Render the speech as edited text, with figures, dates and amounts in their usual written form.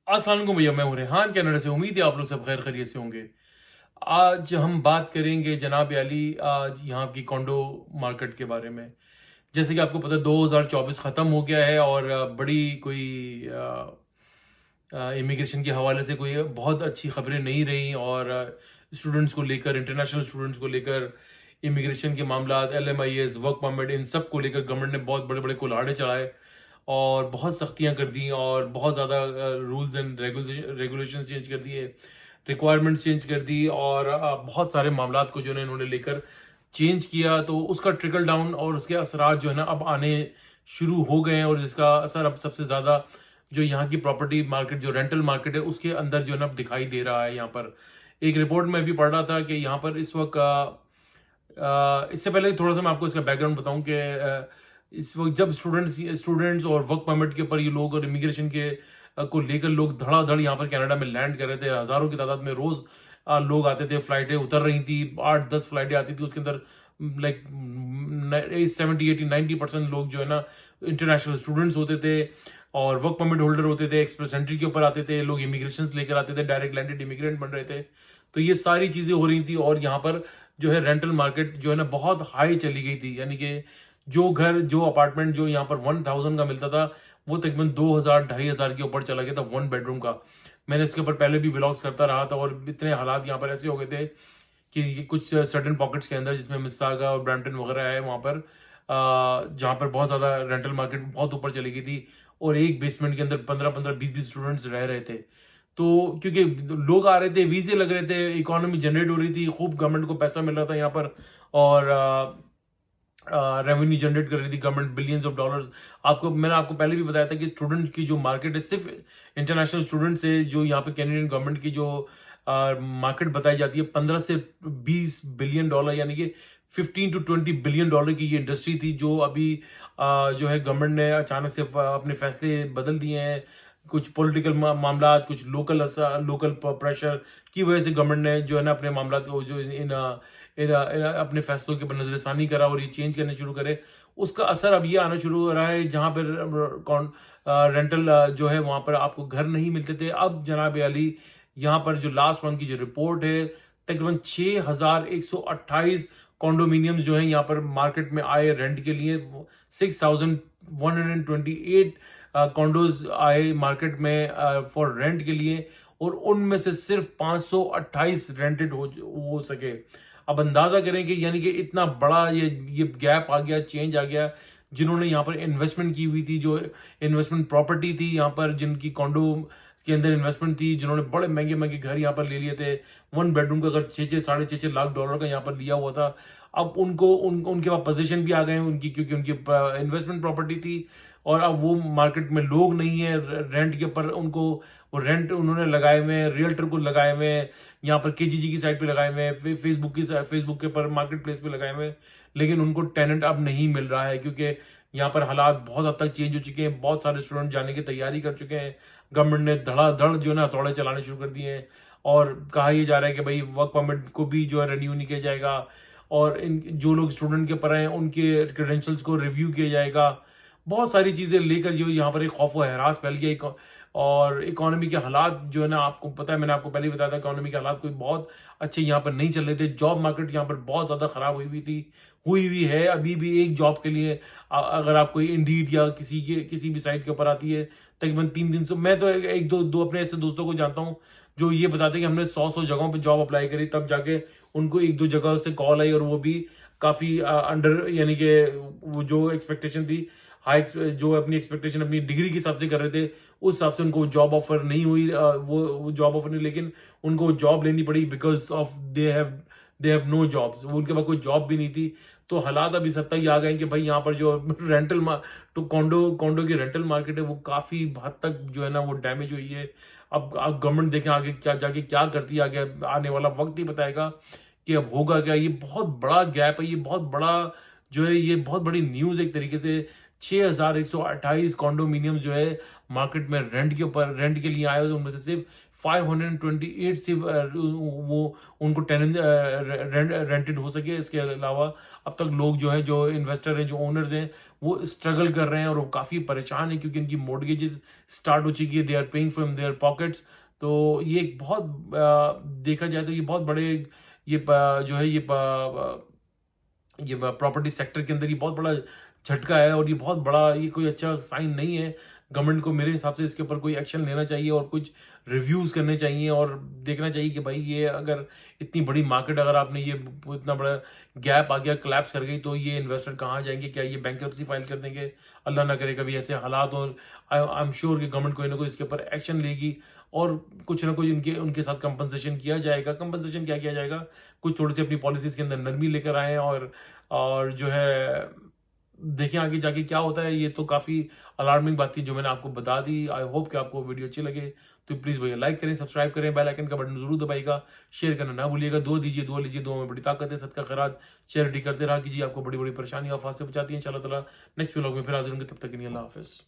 अस्सलाम वालेकुम भैया, मैं हूँ रेहान कनाडा से। उम्मीद है आप लोग सब खैर खैरियत से होंगे। आज हम बात करेंगे जनाब अली, आज यहाँ की कॉन्डो मार्केट के बारे में। जैसे कि आपको पता है 2024 ख़त्म हो गया है और बड़ी कोई इमिग्रेशन के हवाले से कोई बहुत अच्छी खबरें नहीं रही। और स्टूडेंट्स को लेकर, इंटरनेशनल स्टूडेंट्स को लेकर, इमिग्रेशन के मामला, LMIS, वर्क परमिट, इन सब को लेकर गवर्नमेंट ने बहुत बड़े बड़े कुल्हाड़े चढ़ाए और बहुत सख्तियां कर दी और बहुत ज़्यादा रूल्स एंड रेगुलेशन चेंज कर दिए, रिक्वायरमेंट्स चेंज कर दी और बहुत सारे मामला को जो है इन्होंने लेकर चेंज किया। तो उसका ट्रिकल डाउन और उसके असरात जो है ना अब आने शुरू हो गए हैं। और जिसका असर अब सबसे ज़्यादा जो यहाँ की प्रॉपर्टी मार्केट, जो रेंटल मार्केट है, उसके अंदर जो है ना अब दिखाई दे रहा है। यहाँ पर एक रिपोर्ट में भी पढ़ रहा था कि यहाँ पर इस वक्त इससे पहले थोड़ा सा मैं आपको इसका बैकग्राउंड बताऊं कि इस वक्त जब स्टूडेंट्स और वर्क परमिट के ऊपर ये लोग और इमिग्रेशन के को लेकर लोग धड़ाधड़ यहाँ पर कनाडा में लैंड कर रहे थे, हजारों की तादाद में रोज लोग आते थे, फ्लाइटें उतर रही थी, 8-10 फ्लाइटें आती थी, उसके अंदर लाइक 70-80-90% लोग जो है ना इंटरनेशनल स्टूडेंट्स होते थे और वर्क परमिट होल्डर होते थे, एक्सप्रेस एंट्री के ऊपर आते थे, लोग इमिग्रेशन लेकर आते थे, डायरेक्ट लैंडेड इमिग्रेंट बन रहे थे। तो ये सारी चीजें हो रही थी और यहाँ पर जो है रेंटल मार्केट जो है ना बहुत हाई चली गई थी। यानी कि जो घर, जो अपार्टमेंट जो यहाँ पर 1000 का मिलता था, वो तकरीबन 2000-2500 के ऊपर चला गया था 1 बेडरूम का। मैंने इसके ऊपर पहले भी व्लॉग्स करता रहा था और इतने हालात यहाँ पर ऐसे हो गए थे कि ये कुछ सर्टेन पॉकेट्स के अंदर, जिसमें मिस्सागा और ब्रैम्पटन वगैरह है, वहाँ पर जहाँ पर बहुत ज़्यादा रेंटल मार्केट बहुत ऊपर चली गई थी और एक बेसमेंट के अंदर 15-15, 20-20 स्टूडेंट्स रह रहे थे। तो क्योंकि लोग आ रहे थे, वीजे लग रहे थे, इकोनॉमी जनरेट हो रही थी, खूब गवर्नमेंट को पैसा मिल रहा था यहाँ पर और रेवेन्यू जनरेट कर रही थी गवर्नमेंट, बिलियंस ऑफ डॉलर्स। मैंने आपको पहले भी बताया था कि स्टूडेंट की जो मार्केट है, सिर्फ इंटरनेशनल स्टूडेंट से जो यहाँ पे कैनेडियन गवर्नमेंट की जो मार्केट बताई जाती है, 15 से 20 बिलियन डॉलर, यानी कि 15 to 20 बिलियन डॉलर की ये इंडस्ट्री थी, जो अभी जो है गवर्नमेंट ने अचानक से अपने फैसले बदल दिए हैं। कुछ पॉलिटिकल मामला, कुछ लोकल प्रेशर की वजह से गवर्नमेंट ने जो है ना अपने मामला को जो अपने फैसलों के ऊपर नजरसानी करा और ये चेंज करने शुरू करे। उसका असर अब ये आना शुरू हो रहा है, जहां पर कौन रेंटल जो है वहां पर आपको घर नहीं मिलते थे। अब जनाब अली, यहाँ पर जो लास्ट मंथ की जो रिपोर्ट है, तकरीबन 6128 कॉन्डोमिनियम्स जो है यहाँ पर मार्केट में आए रेंट के लिए। 6128 कॉन्डोज आए मार्केट में फॉर रेंट के लिए और उनमें से सिर्फ 528 रेंटेड हो सके। अब अंदाजा करें कि यानी कि इतना बड़ा ये गैप आ गया, चेंज आ गया। जिन्होंने यहाँ पर इन्वेस्टमेंट की हुई थी, जो इन्वेस्टमेंट प्रॉपर्टी थी यहाँ पर, जिनकी कॉन्डो के अंदर इन्वेस्टमेंट थी, जिन्होंने बड़े महंगे महंगे घर यहाँ पर ले लिए थे, 1 बेडरूम का अगर 6-6 साढ़े 6 लाख डॉलर का यहाँ पर लिया हुआ था, अब उनके पास पोजीशन भी आ गए हैं उनकी, क्योंकि उनकी इन्वेस्टमेंट प्रॉपर्टी थी और अब वो मार्केट में लोग नहीं है रेंट के ऊपर। उनको वो रेंट उन्होंने लगाए हुए हैं, रियल्टर को लगाए हुए हैं, यहाँ पर KGG की साइट पे लगाए हुए हैं, फेसबुक के ऊपर मार्केट प्लेस पे लगाए हुए हैं, लेकिन उनको टेनेंट अब नहीं मिल रहा है क्योंकि यहाँ पर हालात बहुत हद तक चेंज हो चुके हैं। बहुत सारे स्टूडेंट जाने की तैयारी कर चुके हैं। गवर्नमेंट ने धड़ाधड़ जो है ना हथौड़े चलाने शुरू कर दिए हैं और कहा यह जा रहा है कि भाई वर्क परमिट को भी जो है रिन्यू नहीं किया जाएगा और इन जो लोग स्टूडेंट के पर हैं उनके क्रेडेंशियल्स को रिव्यू किया जाएगा। बहुत सारी चीजें लेकर जो यहाँ पर एक खौफ व हरास फैल गया। और इकोनॉमी के हालात जो है ना, आपको पता है, मैंने आपको पहले ही बताया था, इकोनॉमी के हालात कोई बहुत अच्छे यहाँ पर नहीं चल रहे थे। जॉब मार्केट यहाँ पर बहुत ज्यादा खराब हुई हुई है। अभी भी एक जॉब के लिए अगर आप कोई इंडीड या किसी भी साइट के ऊपर आती है, तकरीबन 300, मैं तो एक दो अपने ऐसे दोस्तों को जानता हूँ जो ये बताते हैं कि हमने 100 जगहों पे जॉब अप्लाई करी, तब जाके उनको 1-2 जगह से कॉल आई और वो भी काफी अंडर, यानी कि वो जो एक्सपेक्टेशन थी, हाई, जो अपनी एक्सपेक्टेशन अपनी डिग्री के हिसाब से कर रहे थे, उस हिसाब से उनको जॉब ऑफर नहीं हुई। वो जॉब ऑफर नहीं, लेकिन उनको जॉब लेनी पड़ी because of they have no jobs. उनके पास कोई जॉब भी नहीं थी। तो हालात अभी सब तक ये आ गए कि भाई यहाँ पर जो तो कॉन्डो की रेंटल मार्केट है, वो काफी हद तक जो है ना वो डैमेज हुई है। अब गवर्नमेंट देखें आगे क्या करती है, आगे आने वाला वक्त ही बताएगा कि अब होगा क्या। ये बहुत बड़ा गैप है, ये बहुत बड़ा जो है, ये बहुत बड़ी न्यूज एक तरीके से 6128 कॉन्डोमिनियम्स जो है मार्केट में रेंट के लिए आए हुए, उनमें से सिर्फ 528 सिर्फ वो उनको टेनेंट रेंटेड हो सके। इसके अलावा अब तक लोग जो है, जो इन्वेस्टर हैं, जो ओनर्स हैं, वो स्ट्रगल कर रहे हैं और वो काफ़ी परेशान हैं क्योंकि उनकी मॉर्गेजेस स्टार्ट हो चुकी है, they are paying from their pockets. तो ये एक बहुत देखा जाए तो ये बहुत बड़े जो है ये प्रॉपर्टी सेक्टर के अंदर ये बहुत बड़ा झटका है और ये बहुत बड़ा, ये कोई अच्छा साइन नहीं है। गवर्नमेंट को मेरे हिसाब से इसके ऊपर कोई एक्शन लेना चाहिए और कुछ रिव्यूज़ करने चाहिए और देखना चाहिए कि भाई ये अगर इतनी बड़ी मार्केट, अगर आपने ये इतना बड़ा गैप आ गया, कोलैप्स कर गई, तो ये इन्वेस्टर कहाँ जाएंगे? क्या ये बैंकरप्सी फाइल कर देंगे? अल्लाह ना करे कभी ऐसे हालात हो। आई एम श्योर कि गवर्नमेंट कोई ना कोई इसके ऊपर एक्शन लेगी और कुछ ना कुछ उनके उनके साथ कंपनसेशन किया जाएगा। कंपनसेशन क्या किया जाएगा? कुछ थोड़ी सी अपनी पॉलिसीज़ के अंदर नरमी लेकर आएँ और जो है देखें आगे जाके क्या होता है। ये तो काफ़ी अलार्मिंग बात थी जो मैंने आपको बता दी। आई होप कि आपको वीडियो अच्छी लगे, तो प्लीज़ भैया लाइक करें, सब्सक्राइब करें, बेल आइकन का बटन जरूर दबाइएगा, शेयर करना ना भूलिएगा। दुआ दीजिए, दुआ लीजिए, दुआ में बड़ी ताकत है। सदका खैरात चैरिटी करते रहा कीजिए, आपको बड़ी बड़ी परेशानी आफात से बचाती है। इंशाल्लाह ताला नेक्स्ट व्लॉग में फिर हाजिर होंगे, तब तक के लिए अल्लाह हाफिज़।